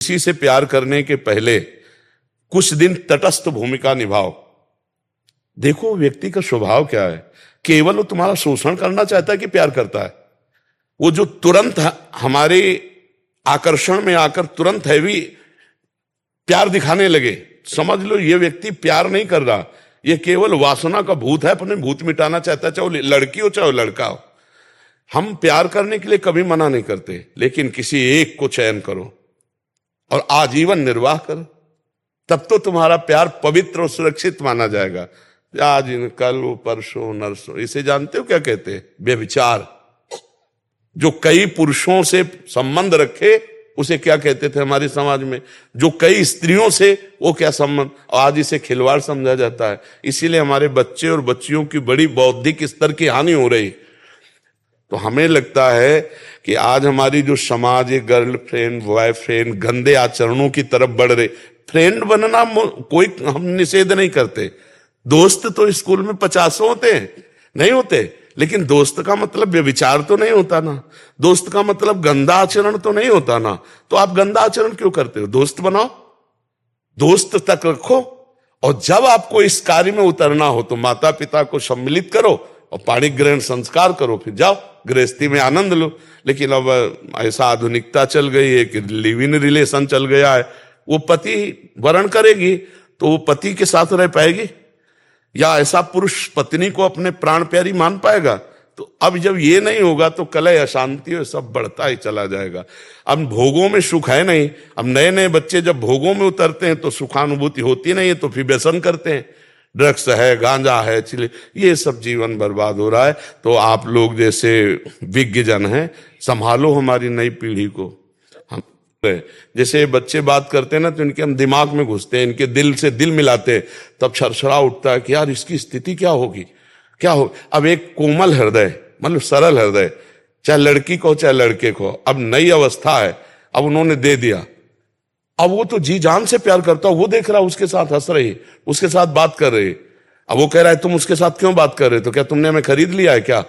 किसी से प्यार करने के पहले कुछ दिन तटस्थ भूमिका निभाओ। देखो व्यक्ति का स्वभाव क्या है। केवल वो तुम्हारा शोषण करना चाहता है कि प्यार करता है। वो जो तुरंत हमारे आकर्षण में आकर तुरंत हैवी प्यार दिखाने लगे, समझ लो ये व्यक्ति प्यार नहीं कर रहा, ये केवल वासना का भूत है, अपने भूत मिटाना चाहता है, चाहे वो लड़की हो चाहे वो लड़का हो। हम प्यार करने के लिए कभी मना नहीं करते, लेकिन किसी एक को चयन करो और आजीवन निर्वाह करो, तब तो तुम्हारा प्यार पवित्र और सुरक्षित माना जाएगा। आज कल परसों नरसों, इसे जानते हो क्या कहते हैं? व्यभिचार। जो कई पुरुषों से संबंध रखे उसे क्या कहते थे हमारे समाज में? जो कई स्त्रियों से, वो क्या संबंध? आज इसे खिलवाड़ समझा जाता है। इसीलिए हमारे बच्चे और बच्चियों की बड़ी बौद्धिक स्तर की हानि हो रही। तो हमें लगता है कि आज हमारी जो समाज है, गर्लफ्रेंड बॉयफ्रेंड गंदे आचरणों की तरफ बढ़ रहे। फ्रेंड बनना कोई हम निषेध नहीं करते, दोस्त तो स्कूल में 50 होते हैं, नहीं होते, लेकिन दोस्त का मतलब व्यभिचार तो नहीं होता ना, दोस्त का मतलब गंदा आचरण तो नहीं होता ना। तो आप गंदा आचरण क्यों करते हो? दोस्त बनाओ, दोस्त तक रखो, और जब आपको इस कार्य में उतरना हो तो माता पिता को सम्मिलित करो और पाणी ग्रहण संस्कार करो, फिर जाओ गृहस्थी में आनंद लो। लेकिन अब ऐसा आधुनिकता चल गई है कि लिव इन रिलेशन चल गया है। वो पति वरण करेगी तो वो पति के साथ रह पाएगी, या ऐसा पुरुष पत्नी को अपने प्राण प्यारी मान पाएगा? तो अब जब ये नहीं होगा तो कलह अशांति और सब बढ़ता ही चला जाएगा। अब भोगों में सुख है नहीं। अब नए नए बच्चे जब भोगों में उतरते हैं तो सुखानुभूति होती नहीं है, तो फिर व्यसन करते हैं, ड्रग्स है, गांजा है, चिले, ये सब जीवन बर्बाद हो रहा है। तो आप लोग जैसे विज्ञ जन हैं, संभालो हमारी नई पीढ़ी को। हम जैसे बच्चे बात करते हैं ना तो इनके हम दिमाग में घुसते हैं, इनके दिल से दिल मिलाते हैं, तब छरछरा उठता है कि यार इसकी स्थिति क्या होगी, क्या हो। अब एक कोमल हृदय, मतलब सरल हृदय, चाहे लड़की को चाहे लड़के को, अब नई अवस्था है, अब उन्होंने दे दिया, अब वो तो जी जान से प्यार करता, वो देख रहा उसके साथ हंस रही, उसके साथ बात कर रही, अब वो कह रहा है तुम उसके साथ क्यों बात कर रहे, तो क्या तुमने हमें खरीद लिया है क्या?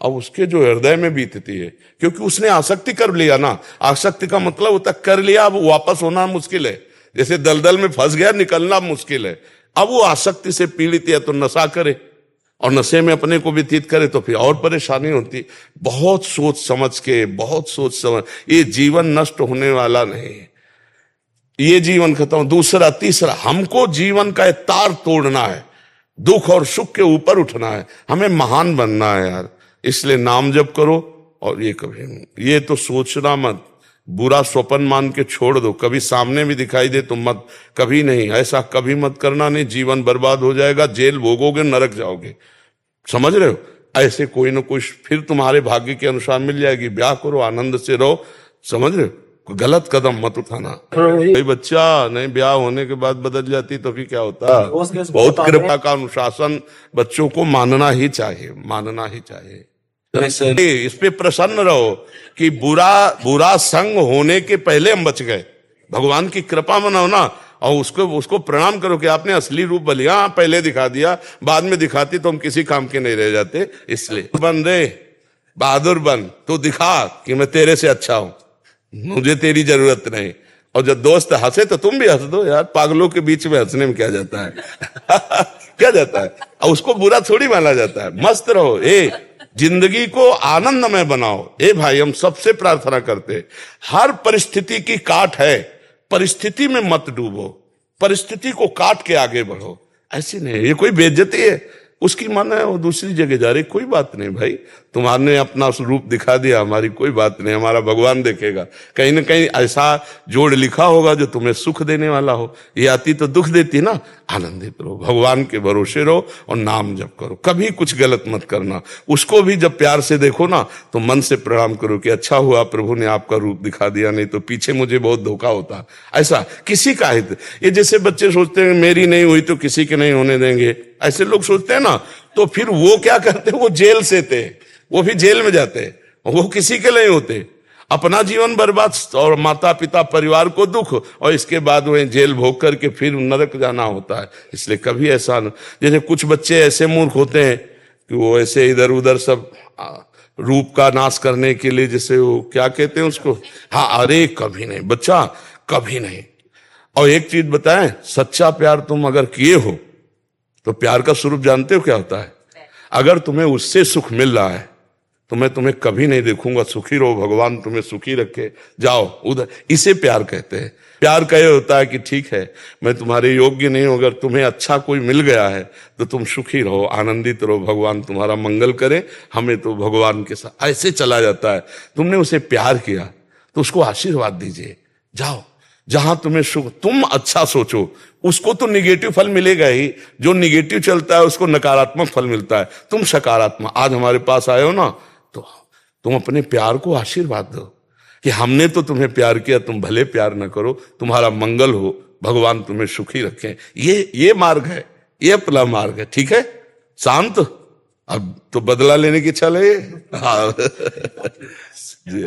अब उसके जो हृदय में बीतती है, क्योंकि उसने आसक्ति कर लिया ना। आसक्ति का मतलब होता कर लिया, अब वापस होना मुश्किल है। जैसे दलदल में फंस गया, निकलना मुश्किल है। अब वो आसक्ति से पीड़ित है तो नशा करे, और नशे में अपने को व्यतीत करे तो फिर और परेशानी होती। बहुत सोच समझ के, बहुत सोच समझ, ये जीवन नष्ट होने वाला नहीं है, ये जीवन खत्म। दूसरा तीसरा, हमको जीवन का तार तोड़ना है, दुख और सुख के ऊपर उठना है, हमें महान बनना है यार। इसलिए नाम जप करो, और ये कभी ये तो सोचना मत, बुरा स्वप्न मान के छोड़ दो। कभी सामने भी दिखाई दे तो मत, कभी नहीं, ऐसा कभी मत करना, नहीं जीवन बर्बाद हो जाएगा, जेल भोगोगे, नरक जाओगे। समझ रहे हो? ऐसे कोई ना कोई फिर तुम्हारे भाग्य के अनुसार मिल जाएगी। ब्याह करो, आनंद से रहो। समझ रहे हो? गलत कदम मत उठाना। कोई बच्चा नहीं ब्याह होने के बाद बदल जाती तो फिर क्या होता? बहुत कृपा का अनुशासन बच्चों को मानना ही चाहिए, मानना ही चाहिए। इस पे प्रसन्न रहो कि बुरा संग होने के पहले हम बच गए। भगवान की कृपा मनाओ ना, और उसको प्रणाम करो कि आपने असली रूप बलिया पहले दिखा दिया, बाद में दिखाती तो हम किसी काम के नहीं रह जाते। इसलिए बन रे, बहादुर बन, तो दिखा कि मैं तेरे से अच्छा हूं, मुझे तेरी जरूरत नहीं। और जब दोस्त हंसे तो तुम भी हंस दो यार, पागलों के बीच में हंसने में क्या जाता है? क्या जाता है? और उसको बुरा थोड़ी माना जाता है। मस्त रहो, जिंदगी को आनंदमय बनाओ। भाई हम सबसे प्रार्थना करते, हर परिस्थिति की काट है, परिस्थिति में मत डूबो, परिस्थिति को काट के आगे बढ़ो। ऐसी नहीं, ये कोई बेइज्जती है, उसकी मन है वो दूसरी जगह जा रही, कोई बात नहीं भाई, तुम्हारे अपना रूप दिखा दिया, हमारी कोई बात नहीं, हमारा भगवान देखेगा। कहीं ना कहीं ऐसा जोड़ लिखा होगा जो तुम्हें सुख देने वाला हो। ये आती तो दुख देती ना। आनंदित रहो, भगवान के भरोसे रहो और नाम जप करो, कभी कुछ गलत मत करना। उसको भी जब प्यार से देखो ना तो मन से प्रणाम करो कि अच्छा हुआ प्रभु ने आपका रूप दिखा दिया, नहीं तो पीछे मुझे बहुत धोखा होता। ऐसा किसी का हित, ये जैसे बच्चे सोचते हैं मेरी नहीं हुई तो किसी के नहीं होने देंगे, ऐसे लोग सोचते हैं ना, तो फिर वो क्या करते, वो जेल से थे, वो भी जेल में जाते, वो किसी के नहीं होते। अपना जीवन बर्बाद और माता पिता परिवार को दुख, और इसके बाद वह जेल भोग करके फिर नरक जाना होता है। इसलिए कभी ऐसा न, जैसे कुछ बच्चे ऐसे मूर्ख होते हैं कि वो ऐसे इधर उधर सब रूप का नाश करने के लिए, जैसे वो क्या कहते हैं उसको, हाँ, अरे कभी नहीं, बच्चा कभी नहीं। और एक चीज बताएं, सच्चा प्यार तुम अगर किए हो तो प्यार का स्वरूप जानते हो क्या होता है? अगर तुम्हें उससे सुख मिल रहा है तो मैं तुम्हें कभी नहीं देखूंगा सुखी रहो, भगवान तुम्हें सुखी रखे, जाओ उधर। इसे प्यार कहते हैं। प्यार का ये होता है कि ठीक है मैं तुम्हारे योग्य नहीं हूं, अगर तुम्हें अच्छा कोई मिल गया है तो तुम सुखी रहो, आनंदित रहो, भगवान तुम्हारा मंगल करे, हमें तो भगवान के साथ ऐसे चला जाता है। तुमने उसे प्यार किया तो उसको आशीर्वाद दीजिए, जाओ जहां तुम्हें सुख, तुम अच्छा सोचो, उसको तो निगेटिव फल मिलेगा ही। जो निगेटिव चलता है उसको नकारात्मक फल मिलता है। तुम सकारात्मक, आज हमारे पास आए हो ना, तो तुम अपने प्यार को आशीर्वाद दो कि हमने तो तुम्हें प्यार किया, तुम भले प्यार न करो, तुम्हारा मंगल हो, भगवान तुम्हें सुखी रखें। ये मार्ग है, ये अपना मार्ग है। ठीक है, शांत। अब तो बदला लेने की इच्छा लगे। हाँ। जी।